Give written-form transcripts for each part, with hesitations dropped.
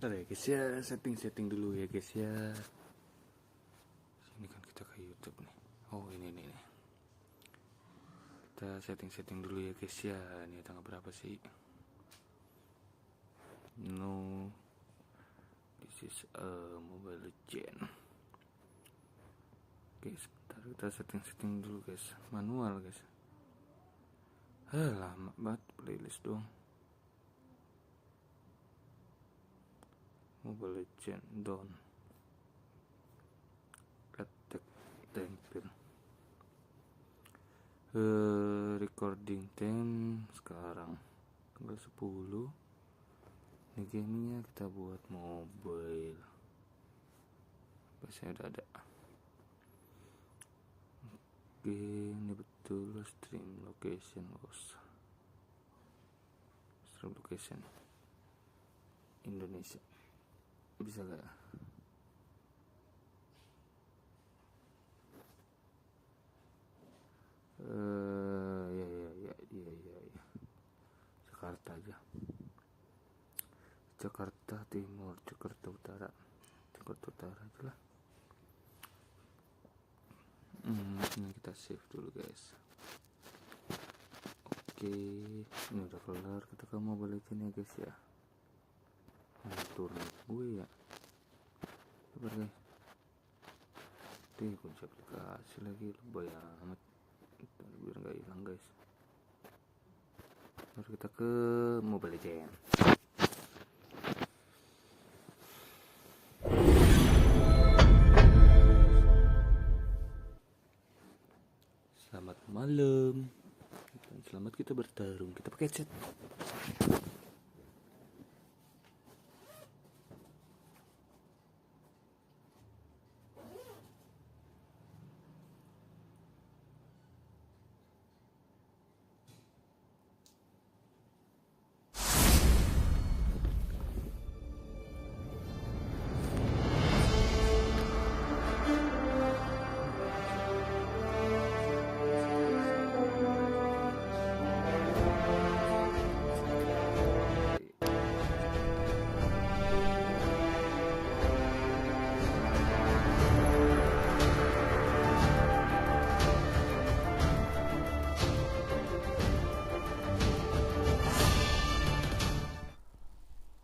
Bentar ya guys ya, setting dulu ya guys ya. Sini kan kita ke YouTube nih. Oh ini nih. Kita setting dulu ya guys ya. Ini tanggal berapa sih? No, this is a Mobile Legend. Oke, sebentar kita setting dulu guys. Manual guys. Lama banget playlist doang. Mobile Legend down. Attack tempel. Recording time sekarang tanggal 10. Ini gamenya kita buat mobile. Biasanya udah ada. Oke, ini betul stream location bos. Stream location Indonesia. Bisa gak? Ya. Jakarta aja. Jakarta Timur, Jakarta Utara aja lah. Ini kita save dulu guys. Oke, ini udah kelar. Kita ke Mobile Legends ya guys ya. Turun gue ya. Sabar guys. Kunci aplikasi lagi, lebay amat. Biar nggak hilang guys. Baru kita ke Mobile Legends. Selamat malam. Selamat kita bertarung. Kita pakai headset.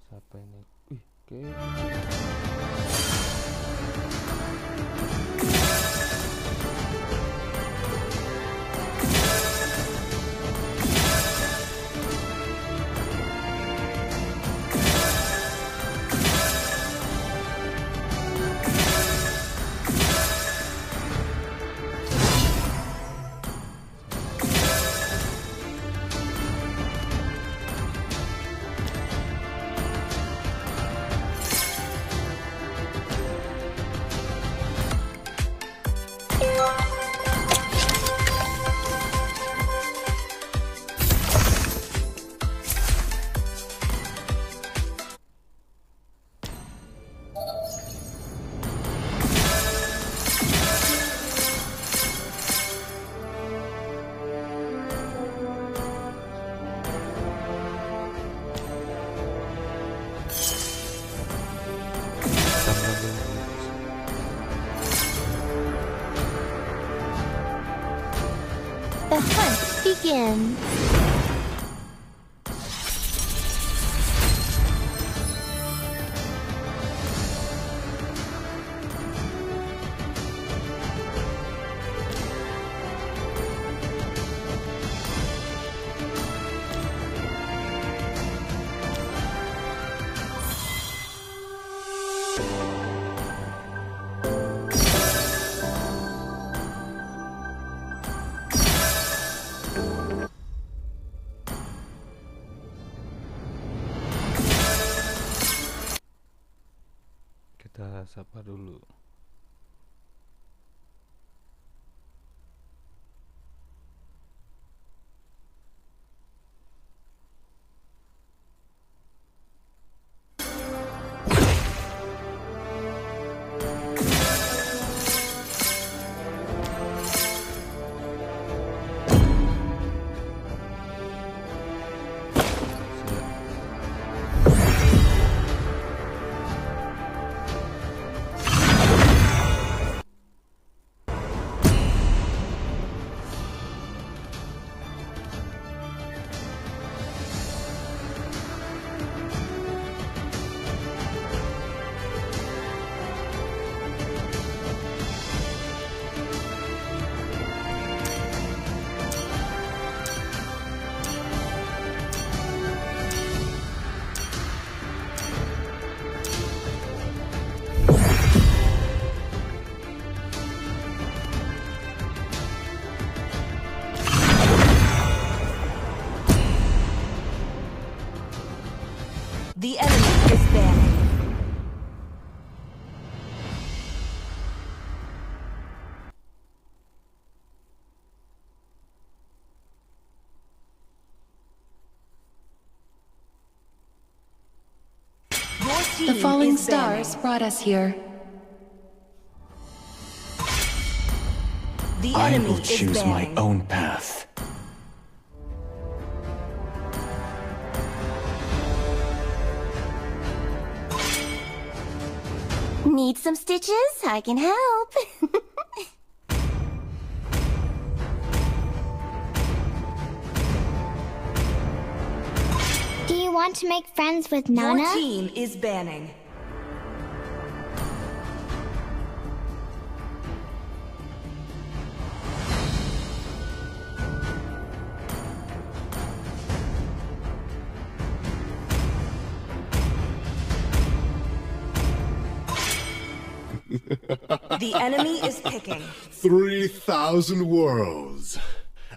Siapa ini? Oke. The hunt begins. Kita sapa dulu. falling is banning. stars brought us here. The I enemy will is choose my banning. own path. Need some stitches? I can help. Do you want to make friends with Nana? Your team is banning. The enemy is picking. 3,000 worlds,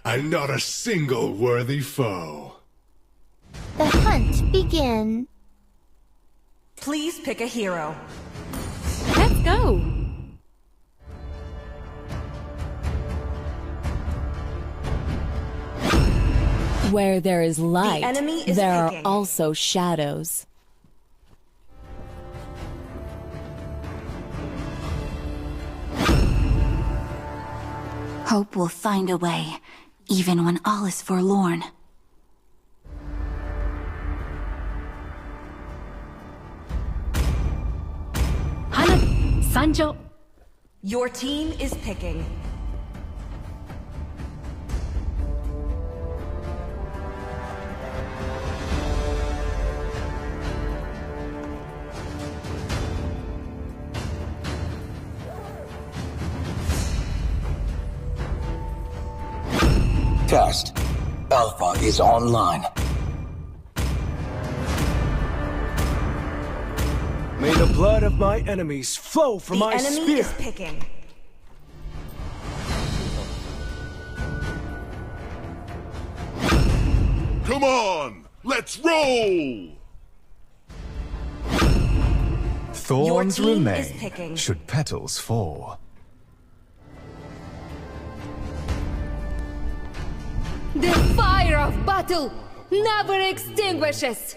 and not a single worthy foe. The hunt begin. Please pick a hero. Let's go! Where there is light, enemy is there picking. are also shadows. Hope will find a way, even when all is forlorn. Hana, Sanjo. Your team is picking. Test. Alpha is online. May the blood of my enemies flow from The my enemy spear. is picking. Come on, let's roll! Thorns team is picking. should petals fall. The fire of battle never extinguishes!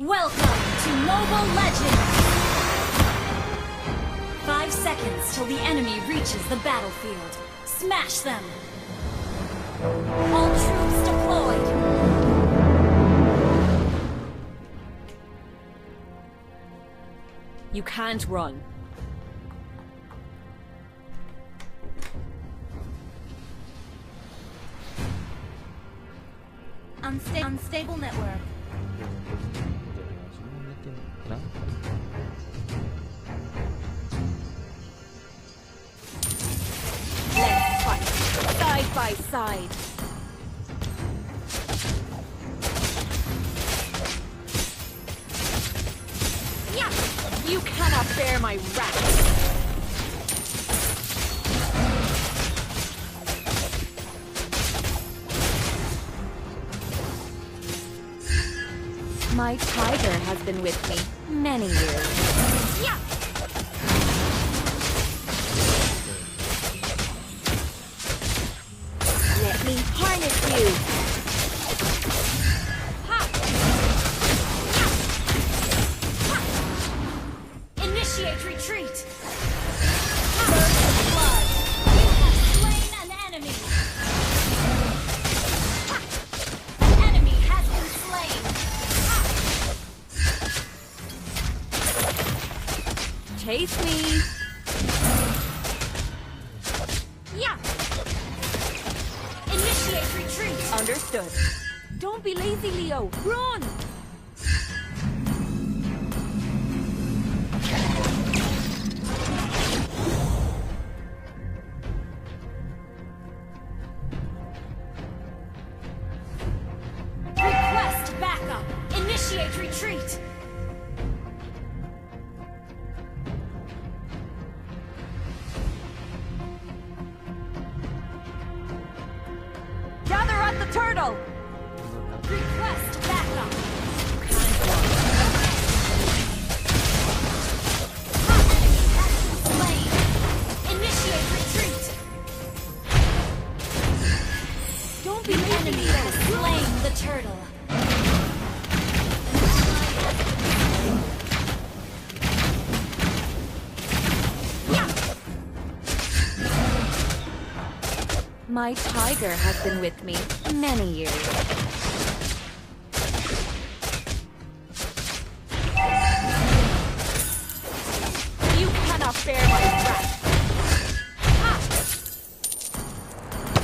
Welcome to Mobile Legends! 5 seconds till the enemy reaches the battlefield. Smash them! All troops deployed! You can't run. Unstable network. Let's fight side by side. Yeah, you cannot bear my wrath. My tiger has been with me many years. Yeah. Let me harness you. Ha. Ha. Initiate retreat. Burst of blood! You have slain an enemy! Ha. The enemy has been slain! Chase me! Yeah! Initiate retreat! Understood. Don't be lazy, Leo. Run! Request backup! Initiate retreat! Gather at the turtle! Request backup! Slain! Initiate retreat! Don't be The lazy, enemy Leo. has slain the turtle. My tiger has been with me many years. You cannot bear my wrath.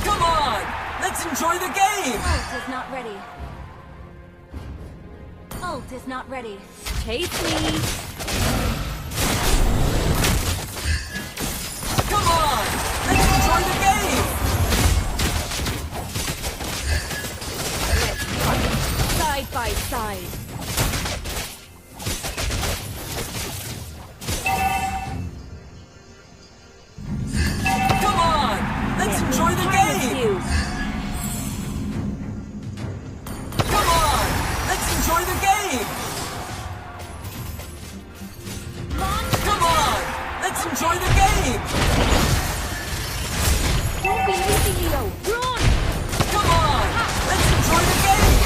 Come on! Let's enjoy the game! Ult is not ready. Ult is not ready. Chase me! Come on! Let's enjoy the game! Side by side. Come on! Let's enjoy the game! You. Come on! Let's enjoy the game! Come on! Let's enjoy the game! Don't be lazy, Leo. Run! Come on! Let's enjoy the game!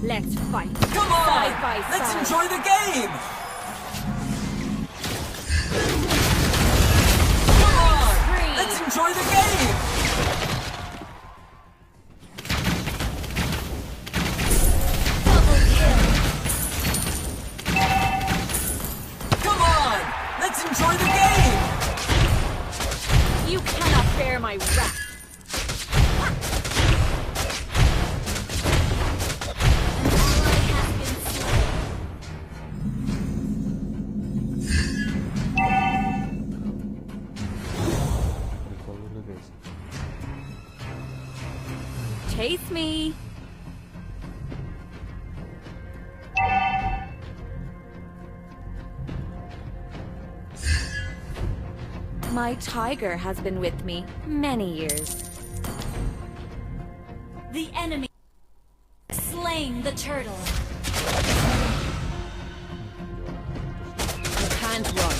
Let's fight. Come on! Side by Let's side. enjoy the game! Come on! Let's enjoy the game! Double kill! Come on! Let's enjoy the game! You cannot bear my wrath. Recall dulu guys. Chase me. My tiger has been with me many years. The enemy has slain the turtle. You can't run.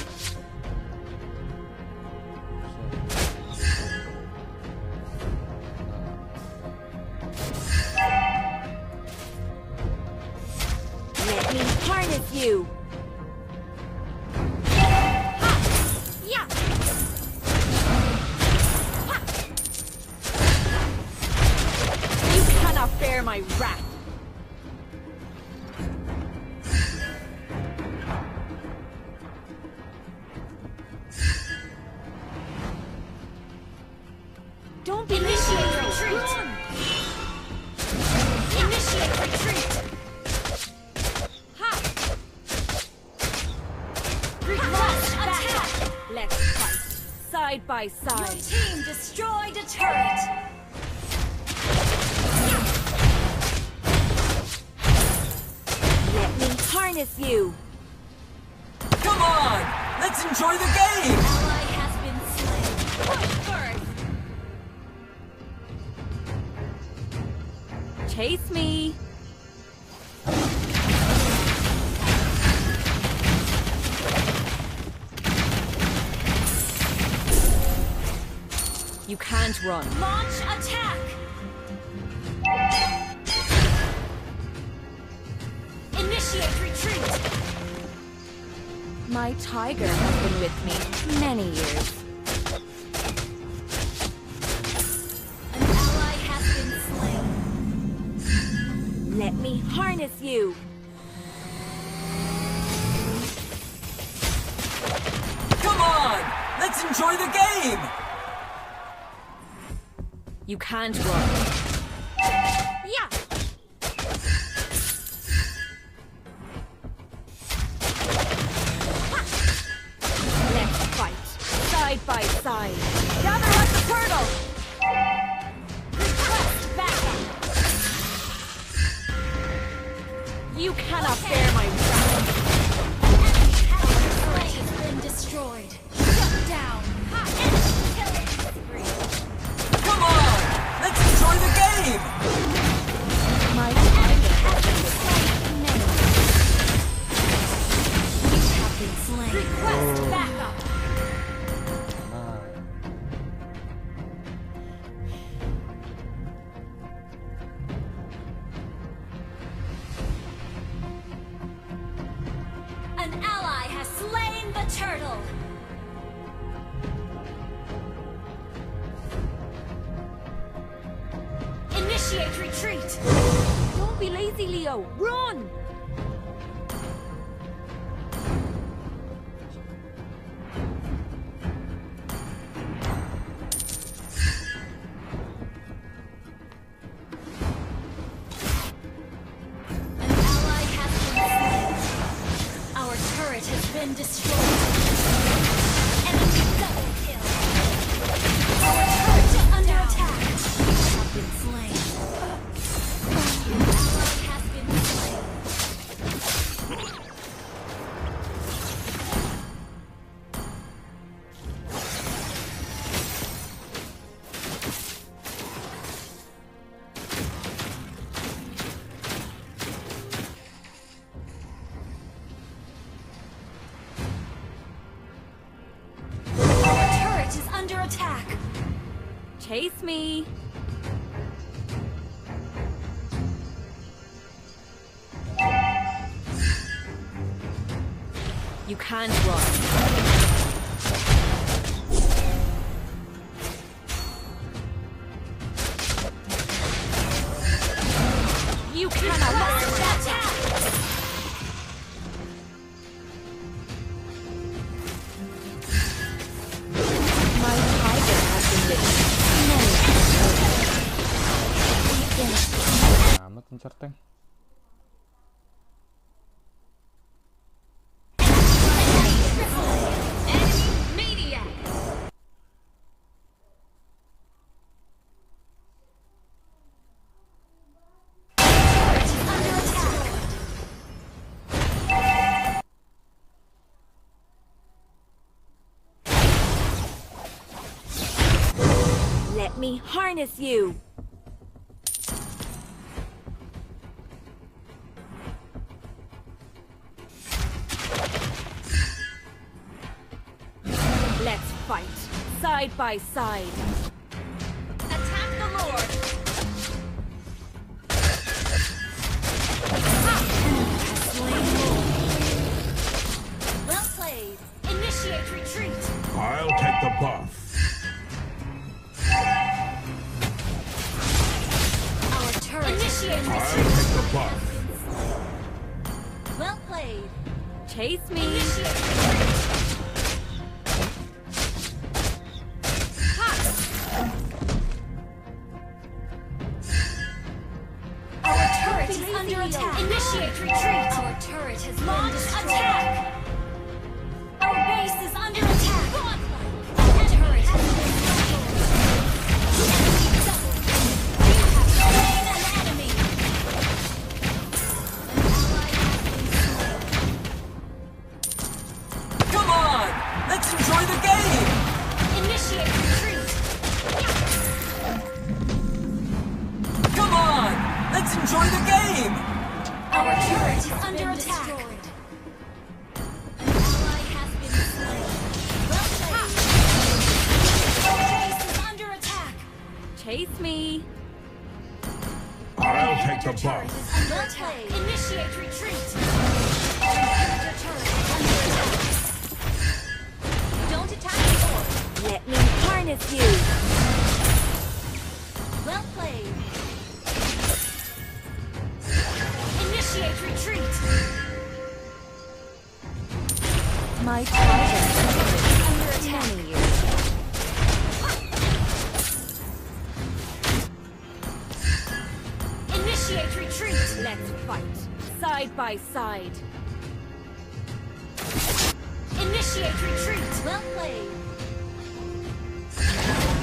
Let me harness you. Yeah! You cannot bear my wrath. Don't be Initiate lazy. retreat! Run. Initiate retreat! Ha! Request attack! Let's fight. Side by Your side. team destroyed a turret! Let me harness you. Come on! Let's enjoy the game! Ally has been slain. Push first! Chase me. You can't run. Launch attack! Initiate retreat! My tiger has been with me many years. An ally has been slain. Let me harness you. Come on! Let's enjoy the game! You can't run. Yeah! Let's fight, side by side. Gather like the turtle! Request backup! You cannot bear my wrath. Turret has been destroyed. Shut down. Killing spree. Come on! Let's enjoy the game! My target has been slain. You have been slain. Request backup. An ally has slain the turtle. Initiate retreat. Don't be lazy, Leo. Run! An ally has been slain. Our turret has been destroyed. Enemy double kill. Our turret is under attack. You have been slain. An ally has been slain. Our turret is under attack. Chase me. You can't run. You cannot run. My tiger has been bitten. Amat ngecer tank. Let me harness you. Let's fight, side by side. Attack the Lord. Well played. Initiate retreat. I'll take the buff. Our turret. Initiate I'll retreat. take the buff. Well played. Chase me. Initiate retreat. Our turret is under attack. Initiate retreat. Our turret has been destroyed. Attack. Our base is under attack. Our turret has been destroyed. You have slain an enemy. An ally has been slain. Come on! Let's enjoy the game! Initiate retreat. Come on! Let's enjoy the game! Our turret is under attack. An ally has been slain. Well played. Our base is under attack. Chase me. I'll take the Turret buff. is under attack. Initiate retreat. Inhibitor turret is under attack. Don't attack the orb. Let me harness you. Well played. My tribe has been under attack. Many years. Initiate retreat. Let's fight. Side by side. Initiate retreat. Well played.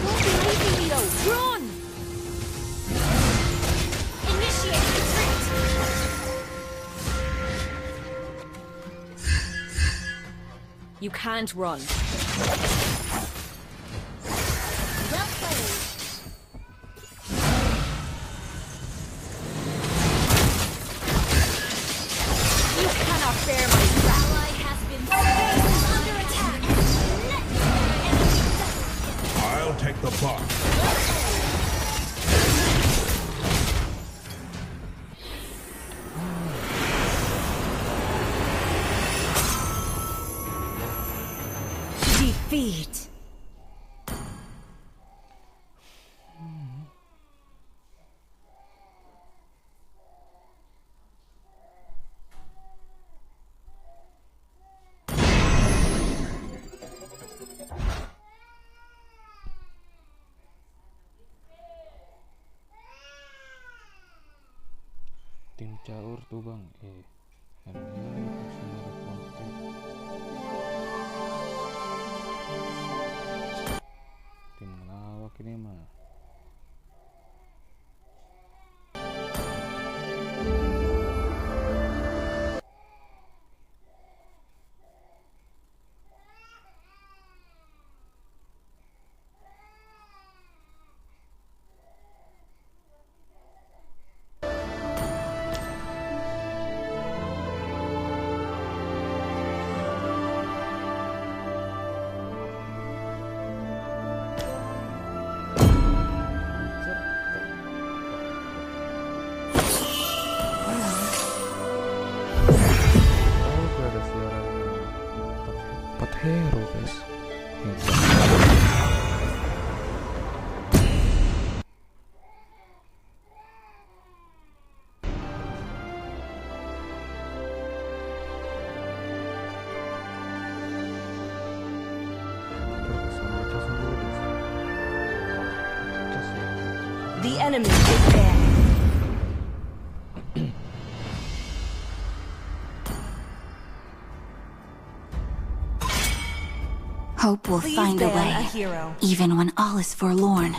Don't be lazy, Leo. Run! Initiate retreat. You can't run. Well played. You cannot bear my wrath. Ally has been under attack. I'll take the buff. Defeat. Tim caur tuh bang, ini personal konten. Tim ngelawak ini mah. Hero guys. The enemy is dead. Hope will Please find a ban a way, hero. even when all is forlorn.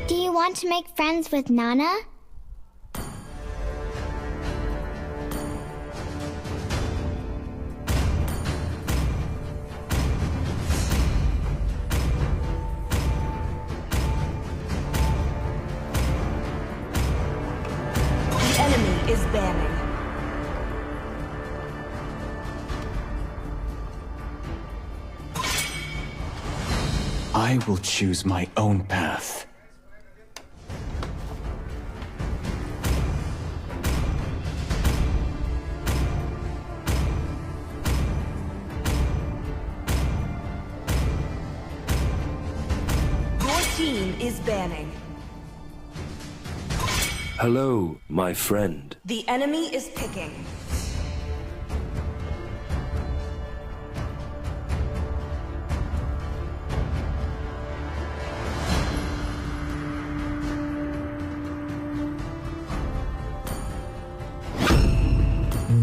Do you want to make friends with Nana? The enemy is banning. I will choose my own path. Your team is banning. Hello, my friend. The enemy is picking.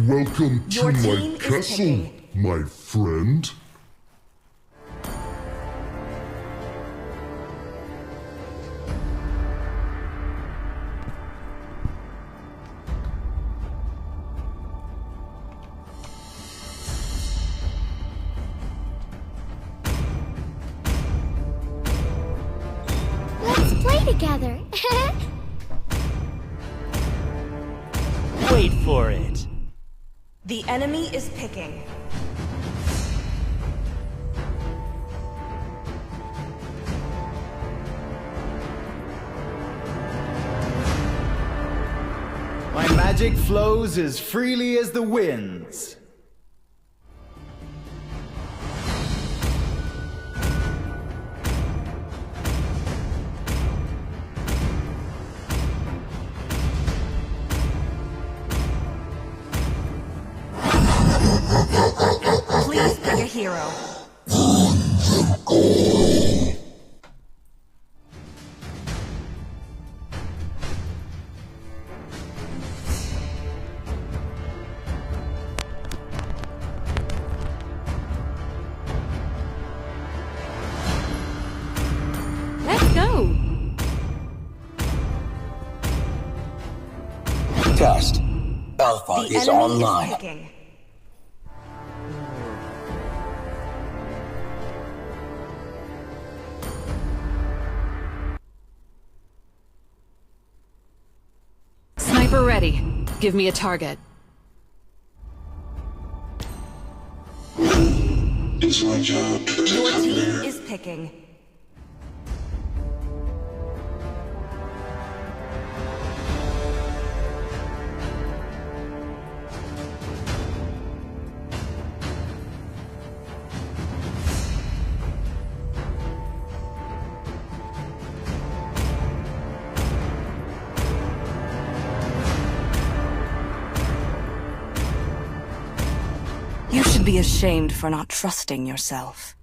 Welcome to Your my team is castle, picking. my friend. Let's play together. Wait for it. The enemy is picking. My magic flows as freely as the winds. 0. Let's go! Test. Alpha The is enemy online. is picking. Sniper ready. Give me a target. It's my job to protect Your them team there. is picking. You should be ashamed for not trusting yourself.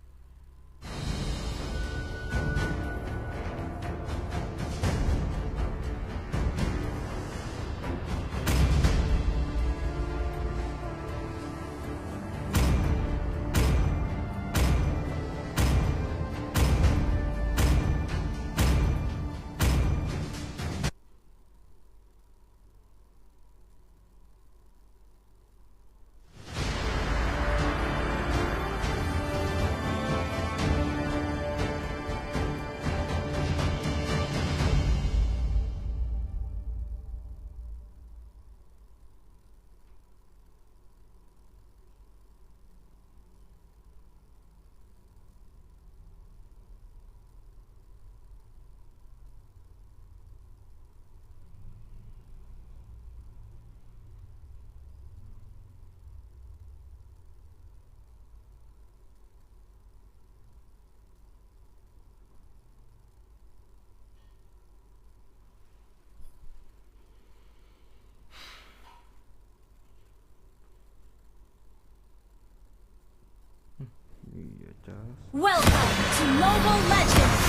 Welcome to Mobile Legends!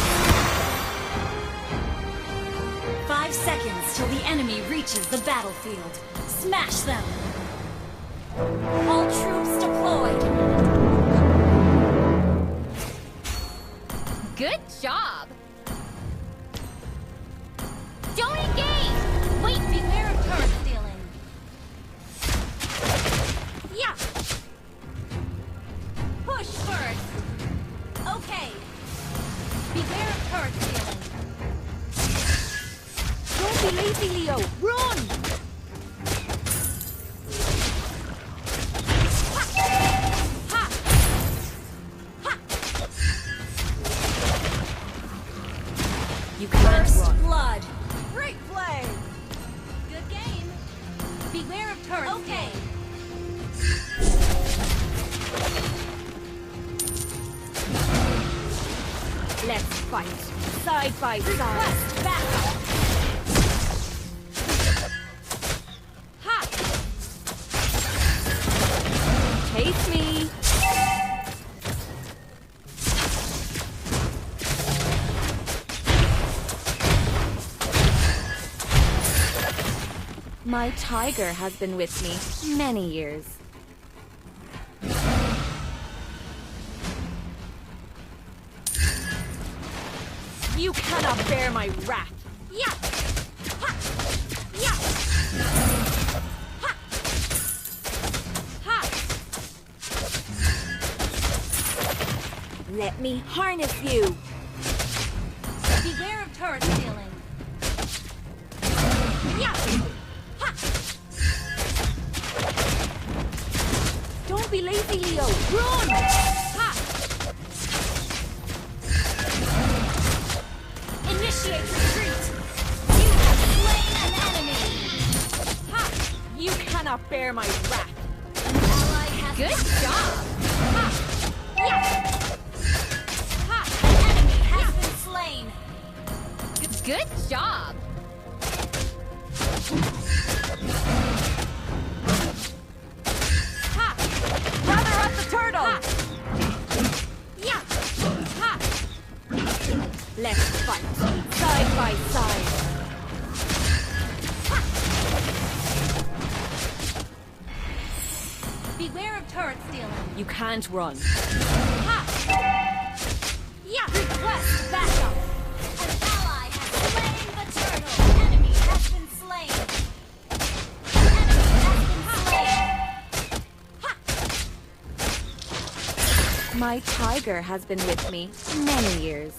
5 seconds till the enemy reaches the battlefield. Smash them! All troops deployed! Good job! Don't engage! Wait, beware of turret stealing. Yeah! Push first! Okay. Beware of turret stealing. Don't be lazy, Leo! Run! Ha! Ha! You can't First run. blood! Great play! Good game! Beware of turret Okay. Let's fight. Side by side. Request backup! Ha! Chase me. My tiger has been with me many years. You cannot bear my wrath. Yeah. Ha. Yeah. Ha. Ha. Let me harness you. Beware of turret stealing! Yeah. Ha. Don't be lazy, Leo. Run. Ha. Initiate retreat! You have slain an enemy! Ha. You cannot bear my wrath. An ally has Good been job. Ha. Yeah. Ha. An enemy has been slain! Good job. Ha. Gather up the turtle. Ha. Let's fight, side by side. Beware of turret stealing. You can't run. Ha! Yeah! Request backup! An ally has slain the turtle! Enemy has been slain! Enemy has been slain! My tiger has been with me many years.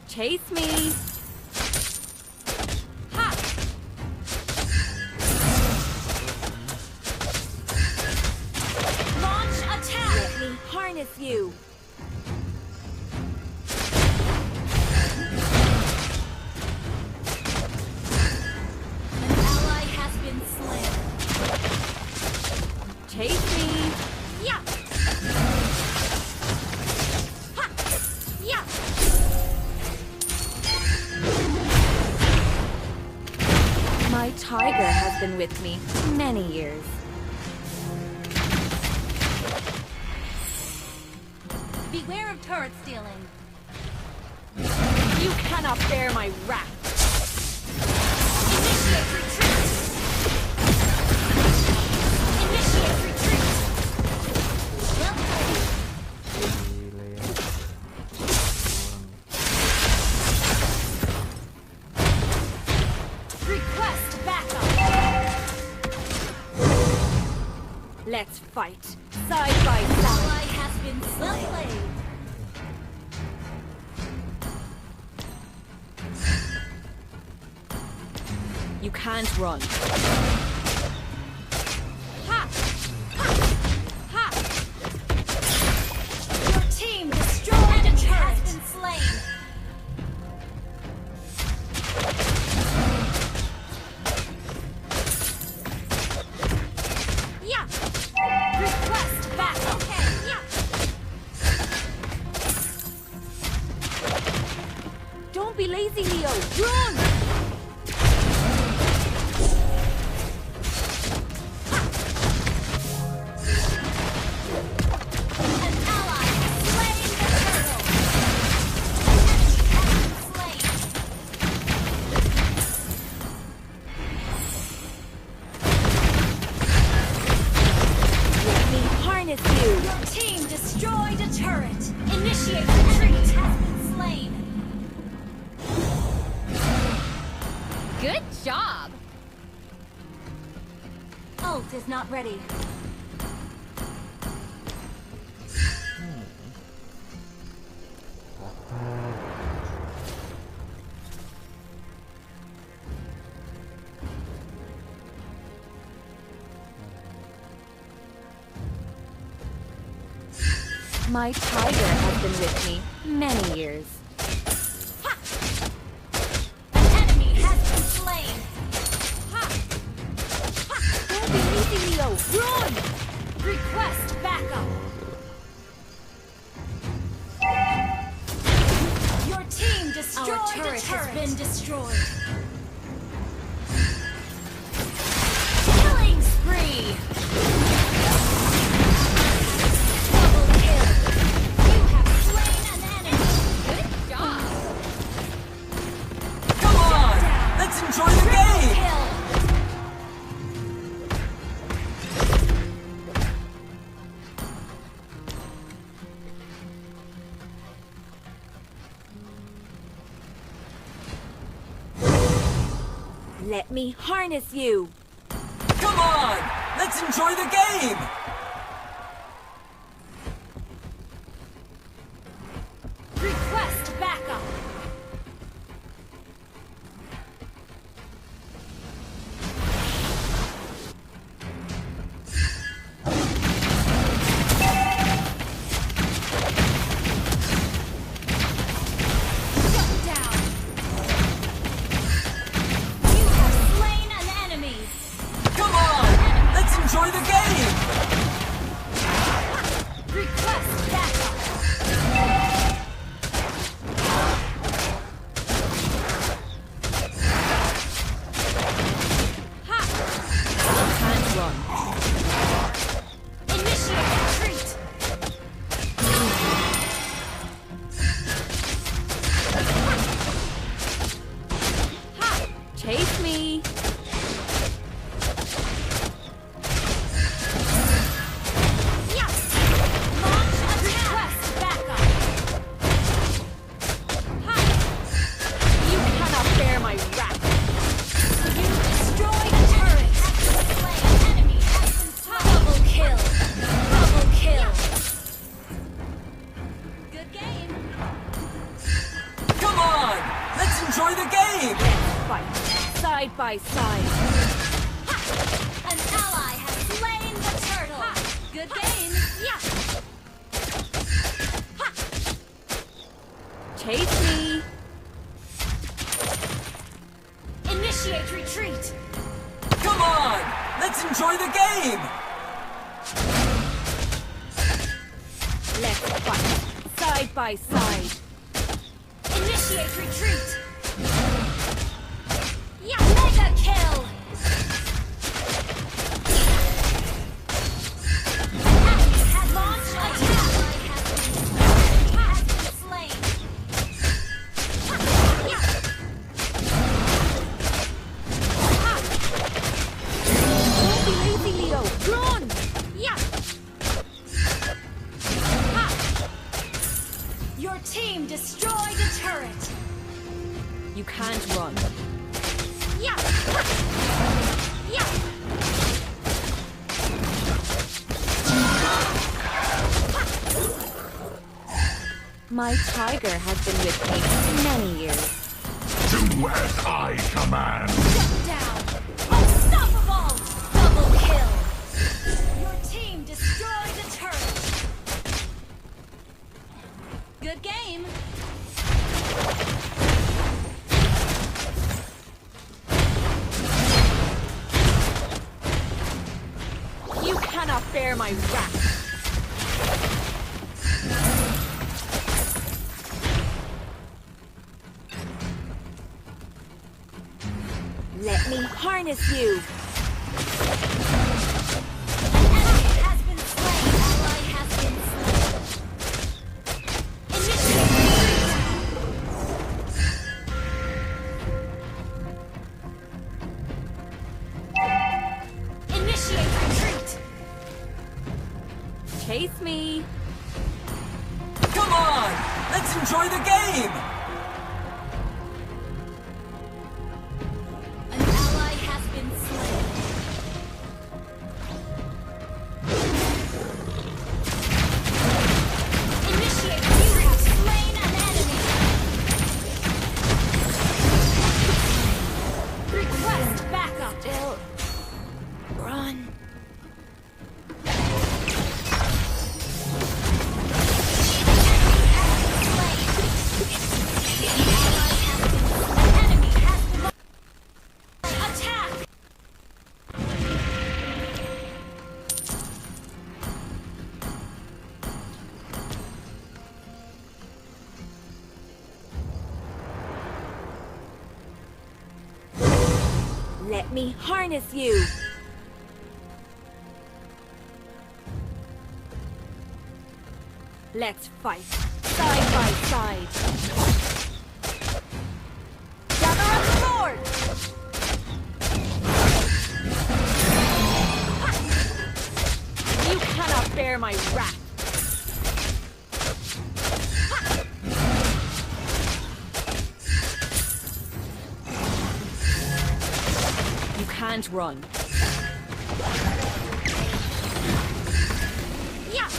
Chase me! Ha! Launch attack! Let me harness you! An ally has been slain. Chase me! Yeah! Ha! Yeah! My tiger has been with me many years. Beware of turret stealing. You cannot bear my wrath! Initiate retreat! Initiate retreat! Well played. Gila ya. Request backup! Let's fight, side by side. Ally has been slain. Well played. You can't run. Ha! Ha! Ha! Your team destroyed a turret. Has been slain. Yeah. Request backup. Okay. Yeah. Don't be lazy, Leo. Run! An ally has slain the turtle. An enemy has been slain. Let me harness you! Your team destroyed a turret. Initiate retreat. Has been slain. Good job! Ult is not ready. My tiger has been with me many years. Ha! An enemy has been slain. Ha! Ha! Don't be lazy, Leo. Run! Request backup. Your team destroyed Our a turret turret. has Been destroyed. Killing spree. Double kill. You have slain an enemy. Good job! Come on! Let's enjoy the game! Kill. Let me harness you! Come on! Let's enjoy the game! Request backup. Shut down. You have slain an enemy. Come on! Let's enjoy the game! by side. An ally has slain the turtle. Good game. Yeah. Chase me. Initiate retreat. Come on! Let's enjoy the game! Let's fight. Side by side. Initiate retreat. Yeah, mega kill. Enemy has launched attack. Has been slain. Yeah. Don't be lazy, Leo. Run. Yeah. Your team destroyed a turret. You can't run. Yeah. Yeah. My tiger has been with me many years. Do as I command. Shut down. Unstoppable. Double kill. Your team destroyed a turret. Good game. You cannot bear my wrath. Let me harness you. Enemy has been slain. Ally has been slain. Initiate retreat. Chase me. Come on! Let's enjoy the game! An ally has been slain. Initiate. You have slain an enemy. Request backup. Still. Run. Attack! Let me harness you. Let's fight. Side by side. Gather up sword! You cannot bear my wrath. You can't run. Yeah!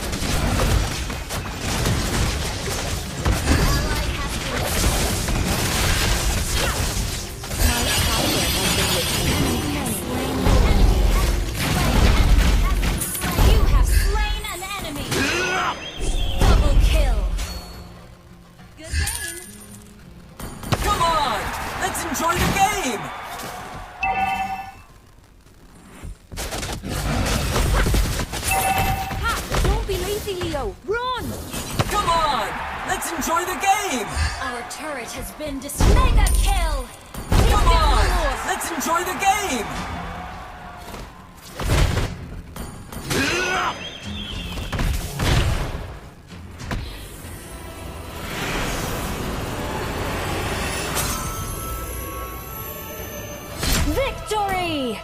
You have slain an enemy! Double kill! Good game! Come on! Let's enjoy the game! Ha! Don't be lazy, Leo. Run! Come on! Let's enjoy the game! Our turret has been destroyed. Mega kill! Come on! Let's enjoy the game! Victory!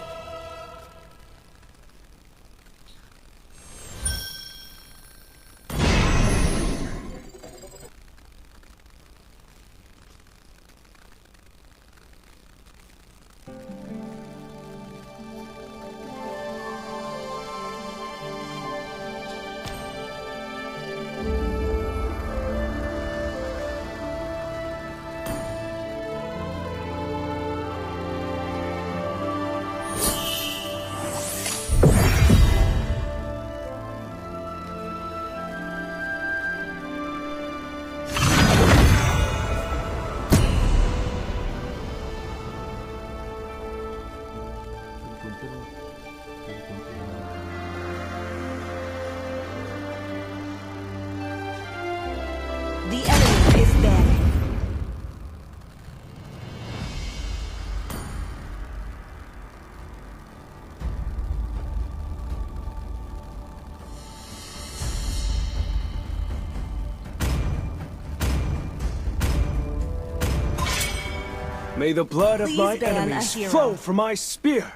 May the blood of Please my ban a enemies hero. flow from my spear.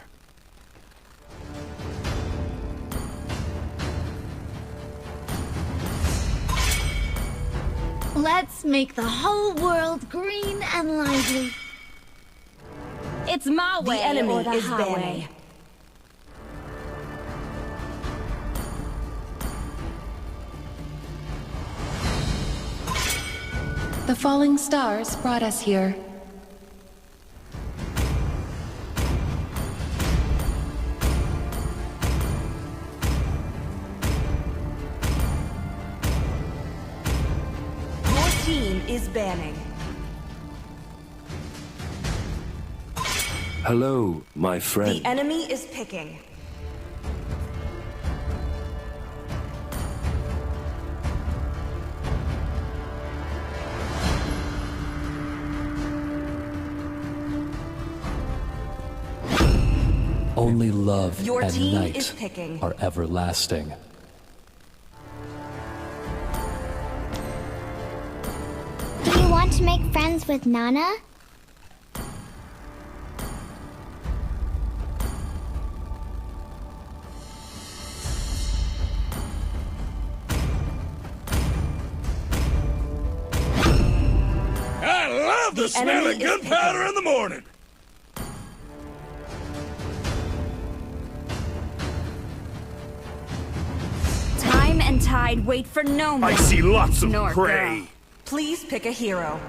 Let's make the whole world green and lively. It's my way The enemy or the is highway. banning. The falling stars brought us here. Your team is banning. Hello, my friend. The enemy is picking. Only love Your and team night is picking. are everlasting. Do you want to make friends with Nana? I love the smell enemy of is gunpowder in the morning. Time and tide wait for no man. I see lots of nor prey. girl. Please pick a hero.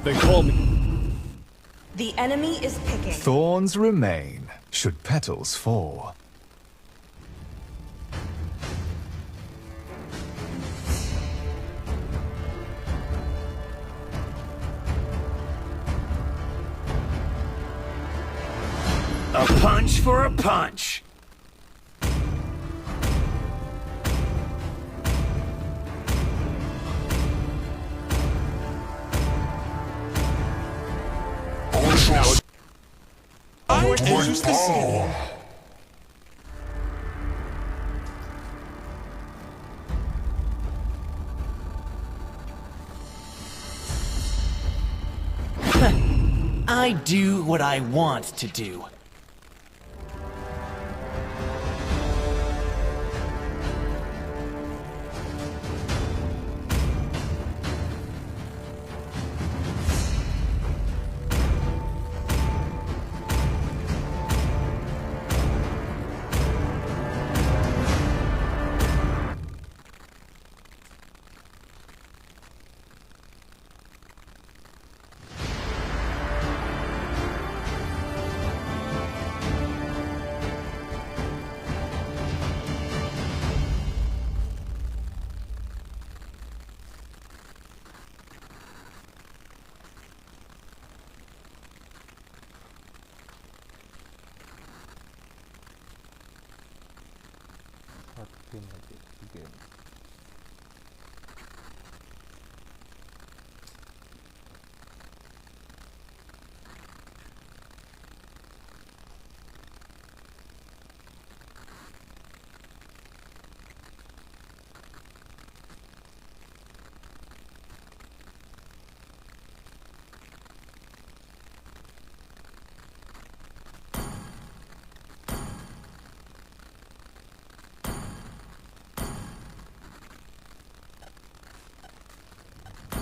They call me. The enemy is picking. Thorns remain, should petals fall. A punch for a punch. I do what I want to do.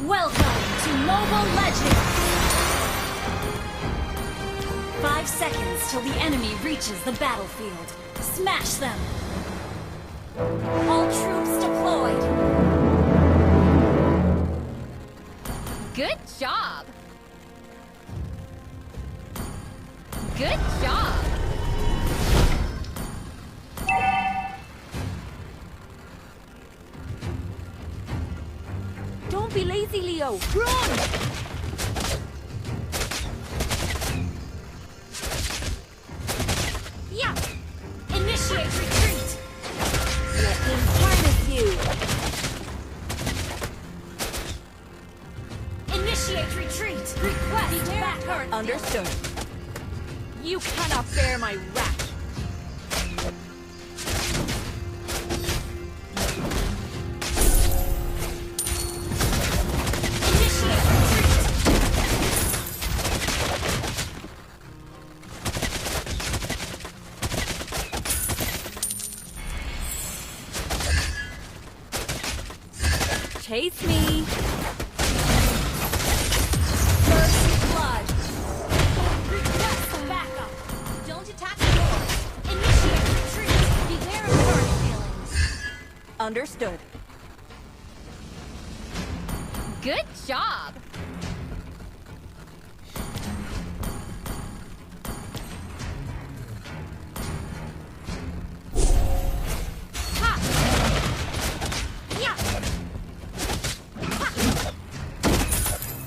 Welcome to Mobile Legends! 5 seconds till the enemy reaches the battlefield. Smash them! All troops deployed! Good job. Good job. Don't be lazy, Leo. Run! Yeah! Initiate retreat! Let me retreat. Request backup. Understood. You cannot bear my wrath. Chase me. First blood. Request backup. Don't attack the door. Initiate retreat. Beware of burn feelings. Understood. Good job.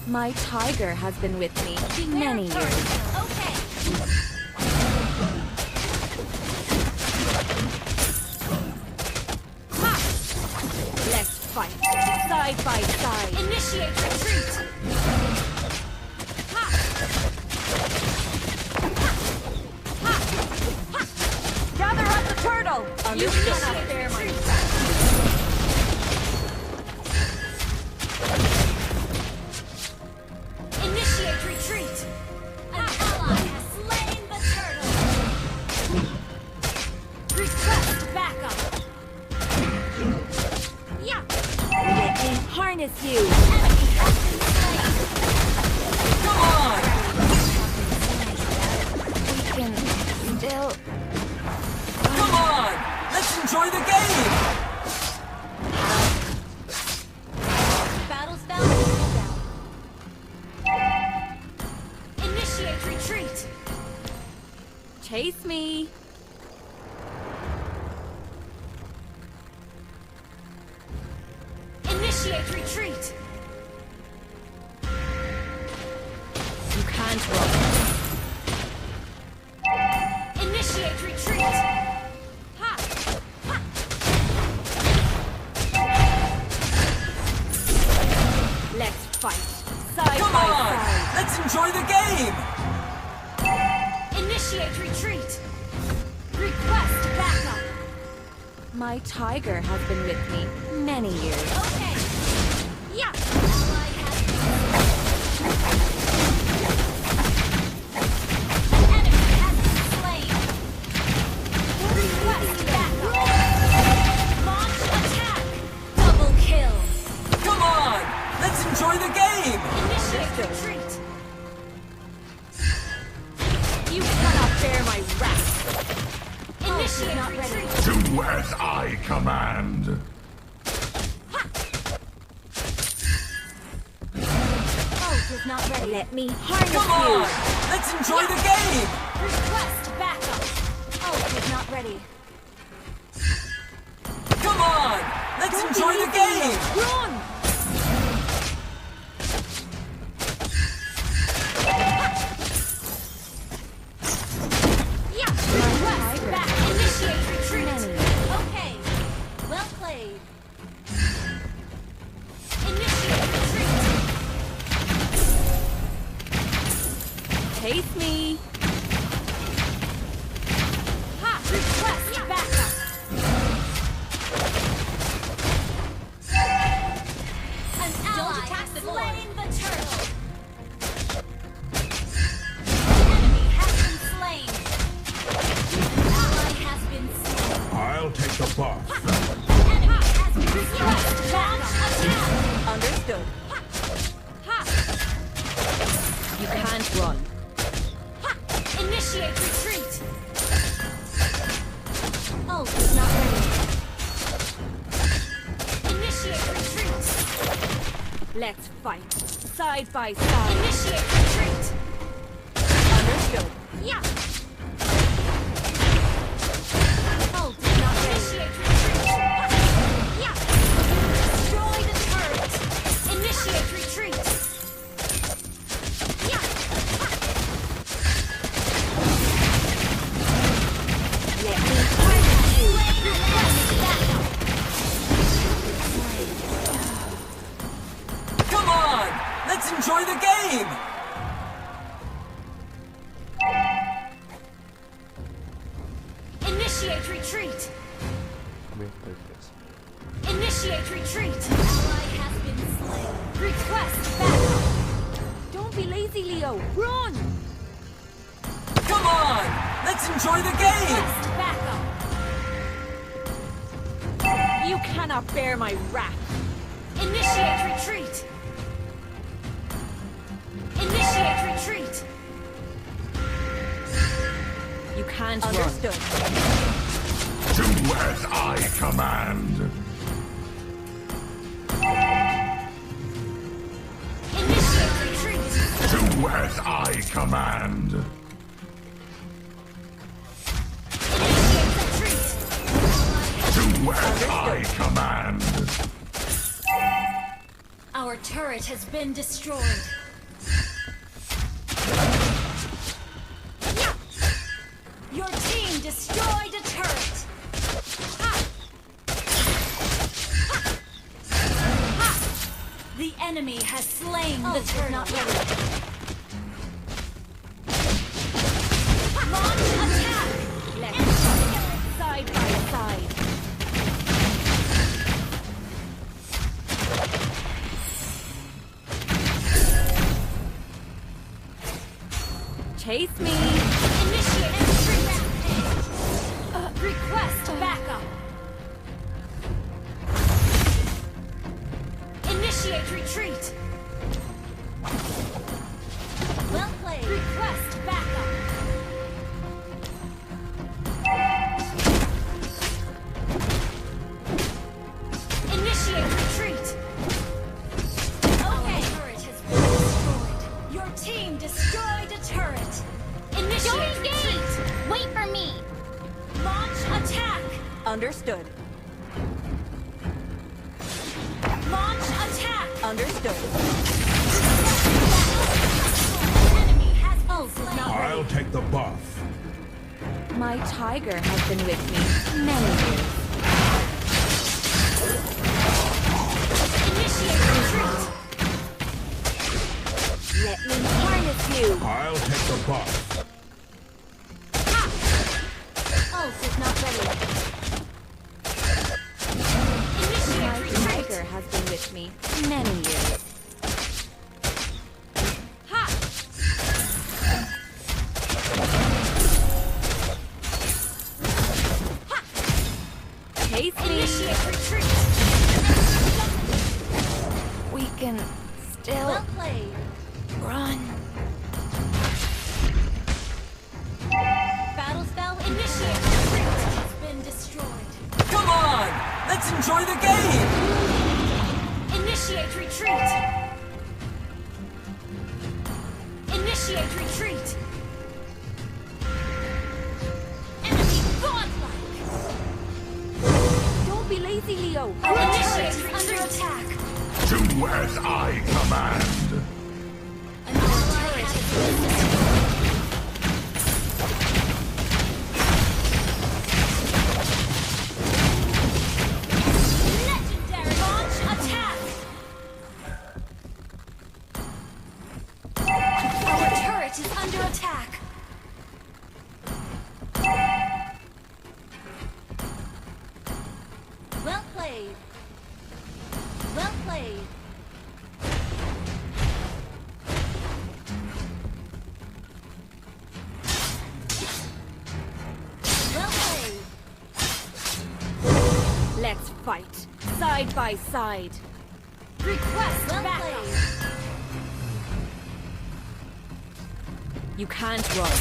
My tiger has been with me many years. Okay. Let's fight side by side. Initiate retreat. Gather up the turtle. You cannot bear my wrath. Initiate retreat. An ally has slain the turtle. Request backup. Yeah. Let me harness you. Enemy has been slain. Come on! We can still. Come on! Let's enjoy the game! Battle spell cooldown. Initiate retreat. Chase me. Initiate retreat. You can't run. Initiate retreat. Ha! Ha! Let's fight side Come by on! side. Let's enjoy the game! Initiate retreat. Request backup. My tiger has been with me many years. Okay. Yeah. Ally has been An enemy has been slain. Request backup. Launch attack. Double kill. Come on! Let's enjoy the game! Initiate retreat. You cannot bear my wrath. Initiate not ready. retreat. Do as I command. Ult is not ready. Let me harness Come on! you. Let's enjoy the game! Request backup. Ult is not ready. Come on! Let's enjoy the game! Run! Yeah. Request back. Initiate retreat. Okay. Well played. Initiate retreat. Chase me. Ha! Request backup. An ally has slain the turtle. Enemy has been slain. Ally has been slain. I'll take the buff. Enemy has been request launch attack. Understood. Ha! You can't run. Ha! Initiate retreat. Ult is not ready. Initiate retreat. Let's fight side by side. Initiate retreat. Understood. Yeah. Ult is not ready. Initiate retreat. Yeah. Destroy the turret. Initiate retreat. Yeah. Let me harness you. Request backup. Come on! Let's enjoy the game! Initiate retreat. Ally has been slain. Request backup. Don't be lazy, Leo. Run! Come on! Let's enjoy the game! Request backup. You cannot bear my wrath. Initiate retreat. Initiate retreat. You can't Understood. Do as I command. Initiate retreat. Do as I command. Initiate retreat. Do as I command. Our turret has been destroyed. Your team destroyed a turret. Ha! Ha! Ha! The enemy has slain the turret. Not ready. Launch attack. Let's side by side. Chase me. Initiate retreat. Request backup. Initiate retreat. Well played. Request backup. Initiate retreat. Okay. Our turret has been destroyed. Your team destroyed a turret. Initiate retreat. Wait for me. Launch attack. Understood. Launch attack. Understood. Enemy has been slain. I'll take the buff. My tiger has been with me many years. Initiate retreat. Let me harness you. I'll take the buff. Ult is not ready. My Initiate retreat. tiger has been with me many years. Ha! Ha! Chase me. Initiate retreat. We can still Well played. run. Battle spell. Initiate retreat has been destroyed. Come on! Let's enjoy the game! Initiate retreat. Initiate retreat. Enemy godlike. Don't be lazy, Leo. Our turret is under attack. Do as I command. And our turret has been destroyed. Legendary launch attack. Our turret is under attack. Well played. Well played. Well played. Let's fight. Side by side. Request backup. You can't run.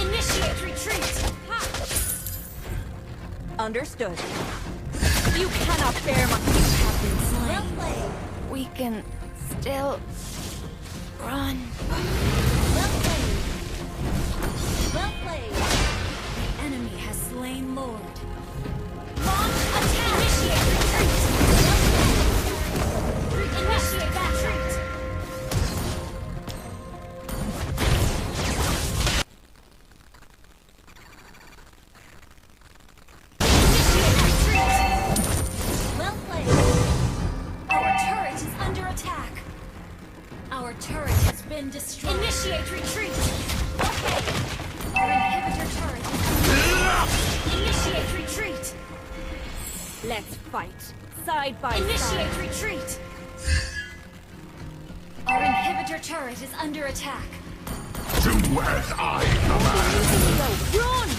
Initiate retreat. Ha! Understood. You cannot bear my... You have been Well slain. played. We can still run. Well played. Well played. The enemy has slain Lord. Launch attack. Initiate retreat. Well played. Initiate retreat. Initiate retreat. Well played. Our turret is under attack. Our turret has been destroyed. Initiate retreat. Okay. Our inhibitor turret is under attack. Initiate retreat. Let's fight. Side by side. Initiate retreat! Our inhibitor turret is under attack. Do as I command. Run!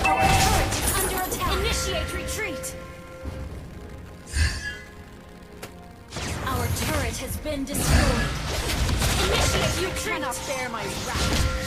Our turret is under attack. Initiate retreat! Our turret has been destroyed. Initiate You retreat! cannot bear my wrath.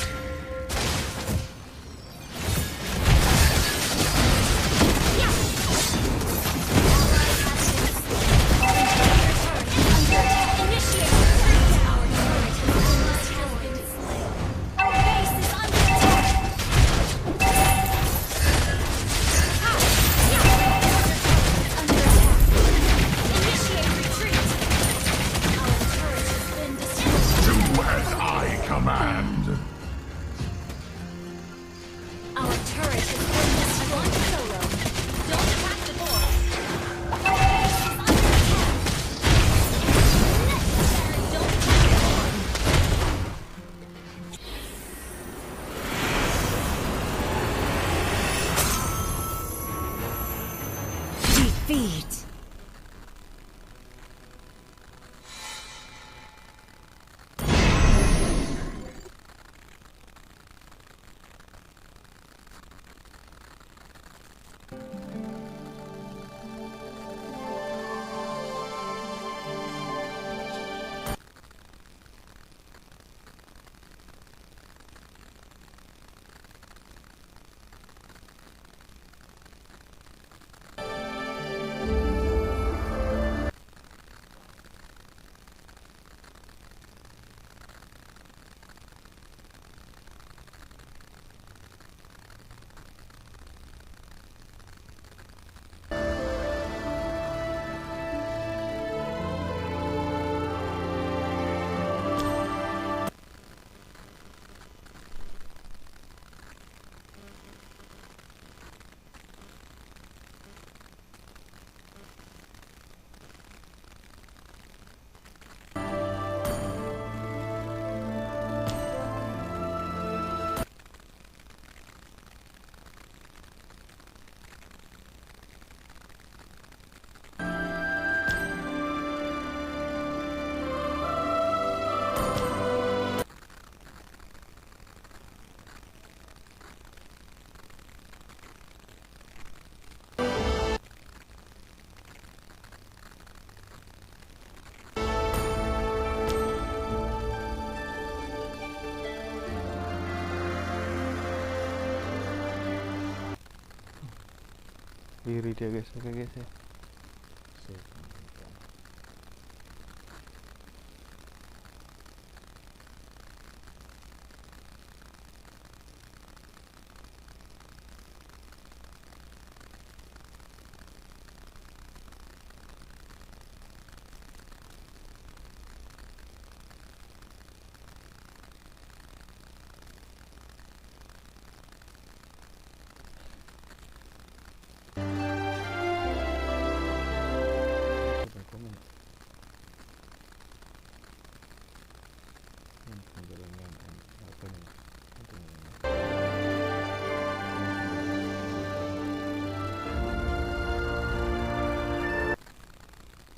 Defeat. Diri dia guys, oke guys ya.